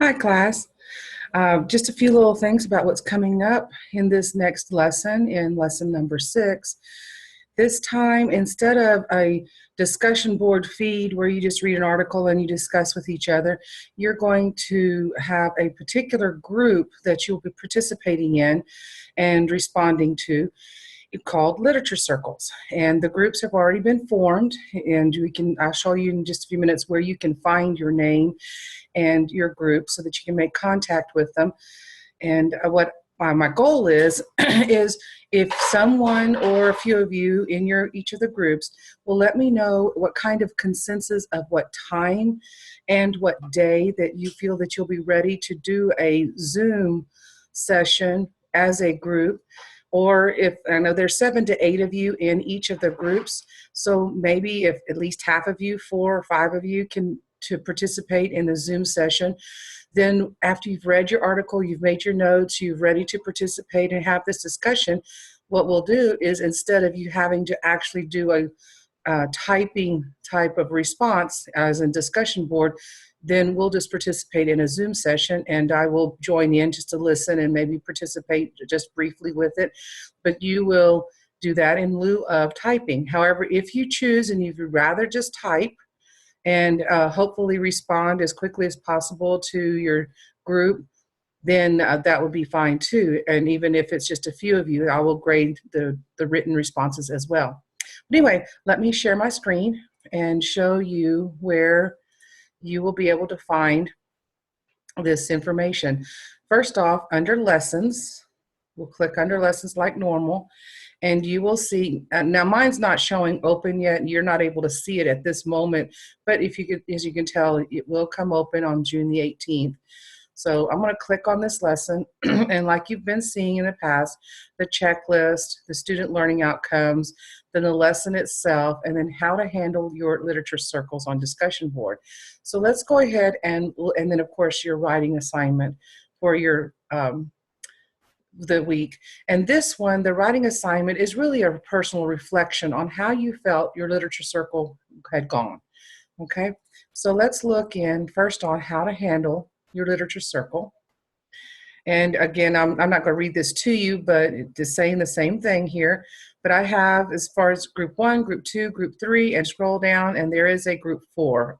Hi, class. Just a few little things about what's coming up in this next lesson, in lesson number 6. This time, instead of a discussion board feed where you just read an article and you discuss with each other, you're going to have a particular group that you'll be participating in and responding to, called literature circles. And the groups have already been formed, and I'll show you in just a few minutes where you can find your name and your group so that you can make contact with them. And what my goal is is if someone or a few of you in each of the groups will let me know what kind of consensus of what time and what day that you feel that you'll be ready to do a Zoom session as a group. Or if I know there's 7 to 8 of you in each of the groups, so maybe if at least half of you, 4 or 5 of you, can to participate in the Zoom session. Then after you've read your article, you've made your notes, you're ready to participate and have this discussion, what we'll do is, instead of you having to actually do a typing type of response as a discussion board, then we'll just participate in a Zoom session, and I will join in just to listen and maybe participate just briefly with it. But you will do that in lieu of typing. However, if you choose and you'd rather just type, and hopefully respond as quickly as possible to your group, then that would be fine too. And even if it's just a few of you, I will grade the written responses as well. But anyway, let me share my screen and show you where you will be able to find this information. First off, under lessons, we'll click under lessons like normal, and you will see, now mine's not showing open yet, and you're not able to see it at this moment, but if you could, as you can tell, it will come open on June the 18th. So I'm going to click on this lesson, and like you've been seeing in the past, the checklist, the student learning outcomes, then the lesson itself, and then how to handle your literature circles on discussion board. So let's go ahead and then of course your writing assignment for your the week. And this one, the writing assignment, is really a personal reflection on how you felt your literature circle had gone. Okay, so let's look in first on how to handle your literature circle. And again, I'm not going to read this to you, but it's saying the same thing here. But I have, as far as group 1, group 2, group 3, and scroll down, and there is a group 4.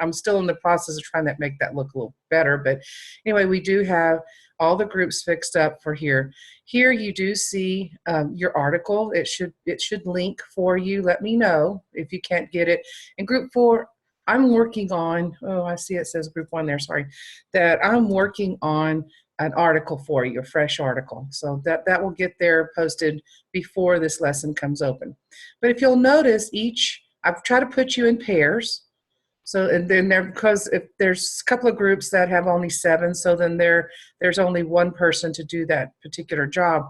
I'm still in the process of trying to make that look a little better. But anyway, we do have all the groups fixed up for here. Here you do see your article. It should link for you. Let me know if you can't get it. In group 4, I'm working on, oh, I see it says group 1 there, sorry, that I'm working on an article for you, a fresh article. So that will get there posted before this lesson comes open. But if you'll notice, I've tried to put you in pairs. So, and then because if there's a couple of groups that have only 7, so then there's only one person to do that particular job.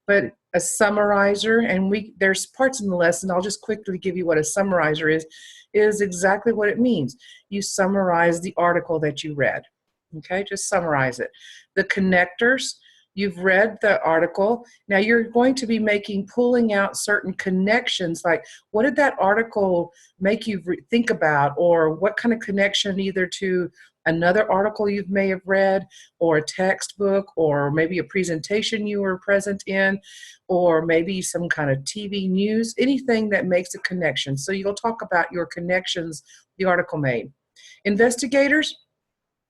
But a summarizer, and there's parts in the lesson, I'll just quickly give you what a summarizer is exactly what it means. You summarize the article that you read. Okay, just summarize it. The connectors, you've read the article. Now you're going to be pulling out certain connections, like what did that article make you think about, or what kind of connection either to another article you may have read, or a textbook, or maybe a presentation you were present in, or maybe some kind of TV news, anything that makes a connection. So you'll talk about your connections the article made. Investigators,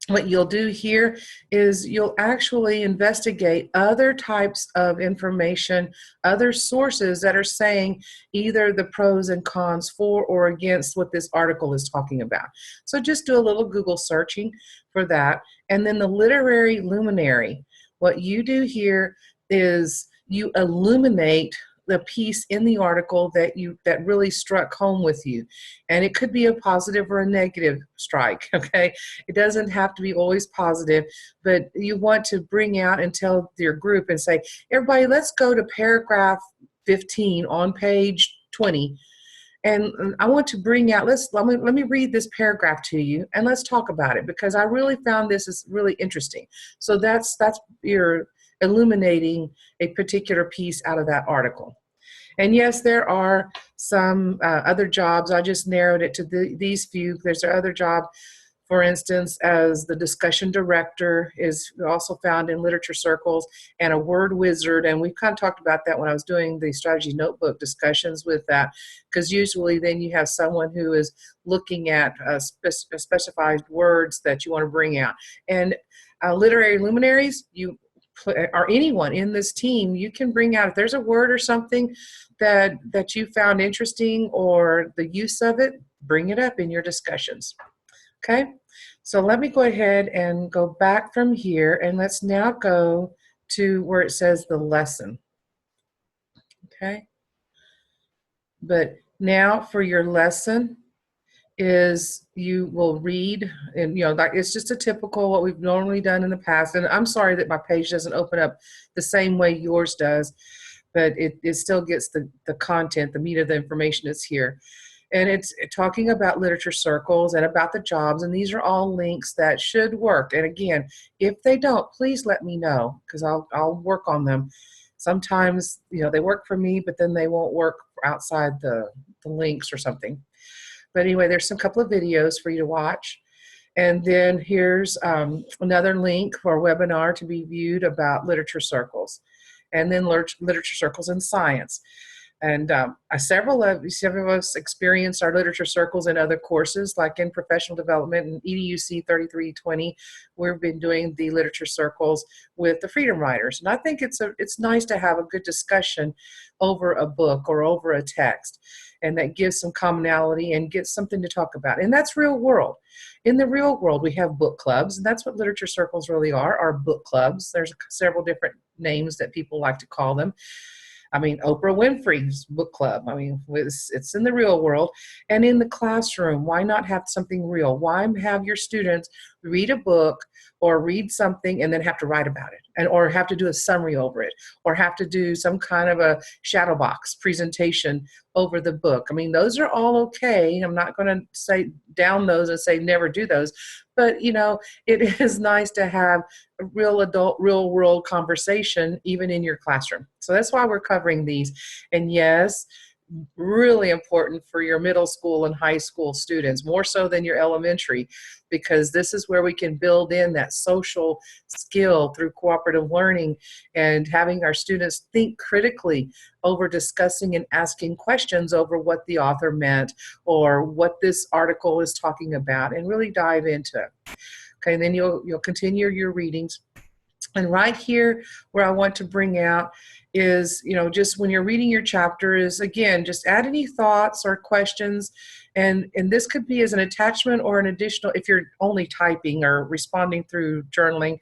what you'll do here is you'll actually investigate other types of information, other sources that are saying either the pros and cons for or against what this article is talking about. So just do a little Google searching for that. And then the literary luminary, what you do here is you illuminate the piece in the article that really struck home with you. And it could be a positive or a negative strike, okay? It doesn't have to be always positive, but you want to bring out and tell your group and say, everybody, let's go to paragraph 15 on page 20. And I want to bring out, let me read this paragraph to you, and let's talk about it, because I really found this is really interesting. So that's your illuminating a particular piece out of that article. And yes, there are some other jobs. I just narrowed it to these few. There's other job For instance, as the discussion director is also found in literature circles, and a word wizard. And we kind of talked about that when I was doing the strategy notebook discussions with that, because usually then you have someone who is looking at specified words that you want to bring out. And literary luminaries, or anyone in this team, you can bring out, if there's a word or something that you found interesting or the use of it, bring it up in your discussions. Okay, so let me go ahead and go back from here, and let's now go to where it says the lesson. Okay, but now for your lesson is you will read, and like it's just a typical what we've normally done in the past. And I'm sorry that my page doesn't open up the same way yours does, but it still gets the content, the meat of the information is here. And it's talking about literature circles and about the jobs, and these are all links that should work. And again, if they don't, please let me know, because I'll work on them. Sometimes they work for me, but then they won't work outside the links or something. But anyway, there's a couple of videos for you to watch. And then here's another link for a webinar to be viewed about literature circles, and then literature circles in science. And several of us experienced our literature circles in other courses, like in professional development and EDUC 3320. We've been doing the literature circles with the Freedom Writers. And I think it's nice to have a good discussion over a book or over a text, and that gives some commonality and gets something to talk about. And that's real world. In the real world, we have book clubs, and that's what literature circles really are book clubs. There's several different names that people like to call them. I mean, Oprah Winfrey's book club. I mean, it's in the real world. And in the classroom, why not have something real? Why have your students read a book or read something and then have to write about it, or have to do a summary over it, or have to do some kind of a shadow box presentation over the book? I mean, those are all okay. I'm not going to say down those and say never do those. But, it is nice to have a real adult, real world conversation, even in your classroom. So that's why we're covering these. And yes, really important for your middle school and high school students, more so than your elementary, because this is where we can build in that social skill through cooperative learning and having our students think critically over discussing and asking questions over what the author meant or what this article is talking about, and really dive into it. Okay, and then you'll continue your readings. And right here where I want to bring out is, just when you're reading your chapter is, again, just add any thoughts or questions. And this could be as an attachment or an additional if you're only typing or responding through journaling.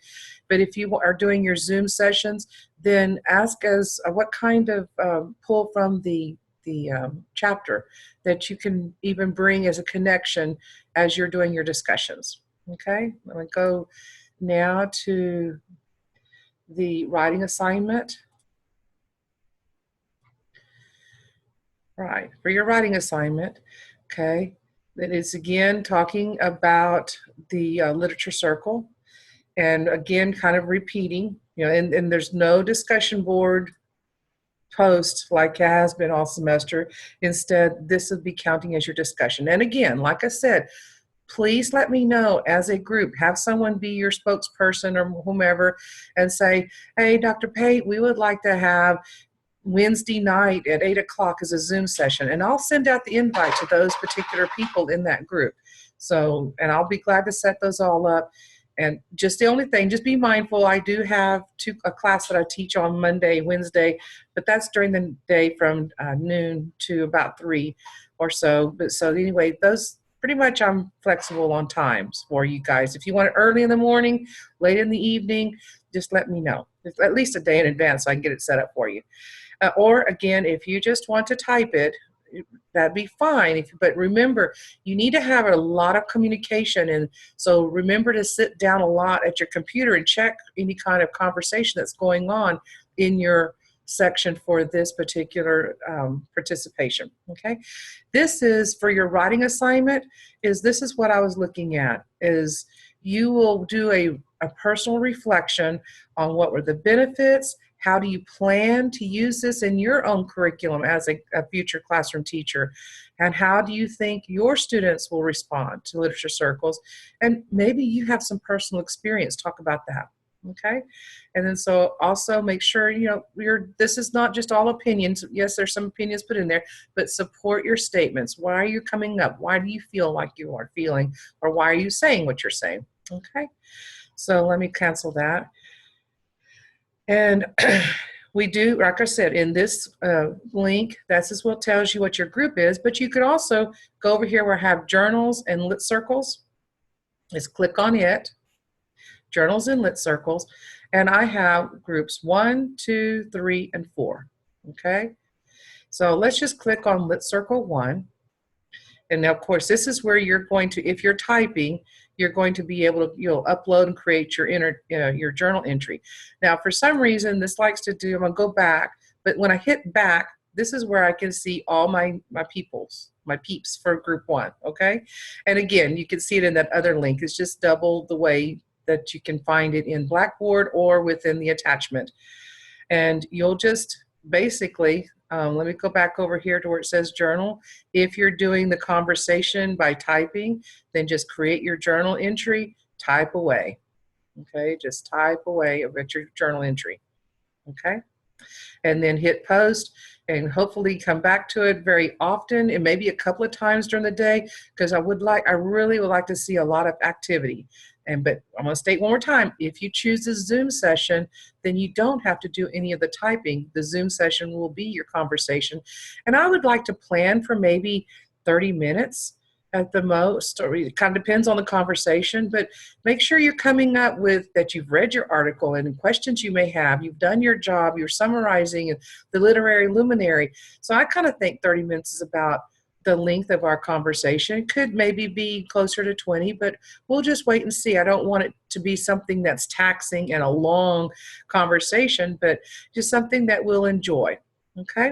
But if you are doing your Zoom sessions, then ask us what kind of pull from the chapter that you can even bring as a connection as you're doing your discussions. Okay, I'm going to go now to the writing assignment. Right, for your writing assignment, okay, that is again talking about the literature circle, and again kind of repeating, and there's no discussion board post like has been all semester. Instead, this would be counting as your discussion. And again, like I said, please let me know as a group. Have someone be your spokesperson or whomever and say, hey, Dr. Pate, we would like to have Wednesday night at 8 o'clock as a Zoom session. And I'll send out the invite to those particular people in that group. So, and I'll be glad to set those all up. And just the only thing, just be mindful, I do have a class that I teach on Monday, Wednesday, but that's during the day from noon to about 3 or so. But so anyway, those pretty much I'm flexible on times for you guys. If you want it early in the morning, late in the evening, just let me know. At least a day in advance so I can get it set up for you. Or again, if you just want to type it, that'd be fine. But remember, you need to have a lot of communication. And so remember to sit down a lot at your computer and check any kind of conversation that's going on in your section for this particular participation. Okay, this is for your writing assignment. This is what I was looking at, is you will do a personal reflection on what were the benefits, How do you plan to use this in your own curriculum as a future classroom teacher? And how do you think your students will respond to literature circles? And maybe you have some personal experience. Talk about that. Okay. And then so also make sure, this is not just all opinions. Yes, there's some opinions put in there, but support your statements. Why are you coming up? Why do you feel like you are feeling? Or why are you saying what you're saying? Okay. So let me cancel that. And we do, like I said, in this link, that's just what tells you what your group is, but you could also go over here where I have journals and lit circles. Just click on it, journals and lit circles, and I have groups 1, 2, 3, and 4, okay? So let's just click on lit circle 1. And now, of course, this is where you're going to, if you're typing, you're going to be able to, you'll upload and create your journal entry. Now, for some reason, this likes to do, I'm gonna go back, but when I hit back, this is where I can see all my peeps for group 1, okay? And again, you can see it in that other link. It's just double the way that you can find it in Blackboard or within the attachment. And you'll just basically, let me go back over here to where it says journal. If you're doing the conversation by typing, then just create your journal entry, type away. Okay, just type away about your journal entry. Okay, and then hit post, and hopefully come back to it very often, and maybe a couple of times during the day, because I really would like to see a lot of activity. But I'm going to state one more time, if you choose a Zoom session, then you don't have to do any of the typing. The Zoom session will be your conversation. And I would like to plan for maybe 30 minutes at the most, or it kind of depends on the conversation, but make sure you're coming up with that you've read your article and questions you may have, you've done your job, you're summarizing the literary luminary. So I kind of think 30 minutes is about the length of our conversation. Could maybe be closer to 20, but we'll just wait and see. I don't want it to be something that's taxing and a long conversation, but just something that we'll enjoy. Okay.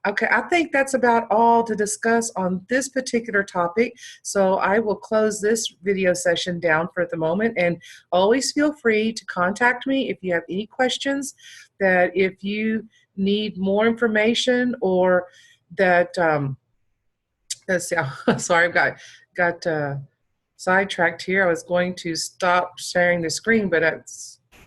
Okay, I think that's about all to discuss on this particular topic. So I will close this video session down for the moment, and always feel free to contact me if you have any questions, that if you need more information, or that, let's see, sorry, I've got sidetracked here. I was going to stop sharing the screen, but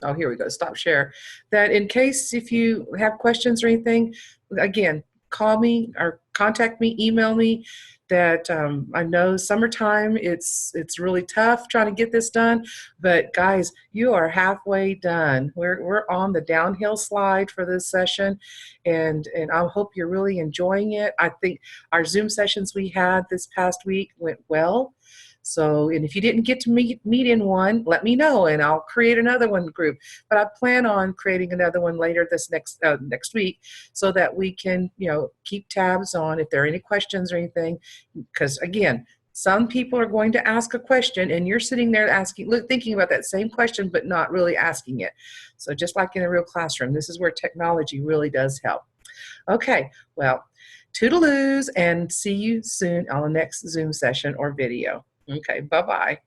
oh, here we go, stop share. That in case if you have questions or anything, again, call me or contact me, email me. That I know summertime, it's really tough trying to get this done, but guys, you are halfway done. We're on the downhill slide for this session, and I hope you're really enjoying it. I think our Zoom sessions we had this past week went well. So, and if you didn't get to meet in one, let me know, and I'll create another one group. But I plan on creating another one later this next week, so that we can, keep tabs on if there are any questions or anything. Because again, some people are going to ask a question, and you're sitting there thinking about that same question, but not really asking it. So just like in a real classroom, this is where technology really does help. Okay, well, toodaloos, and see you soon on the next Zoom session or video. Okay, bye-bye.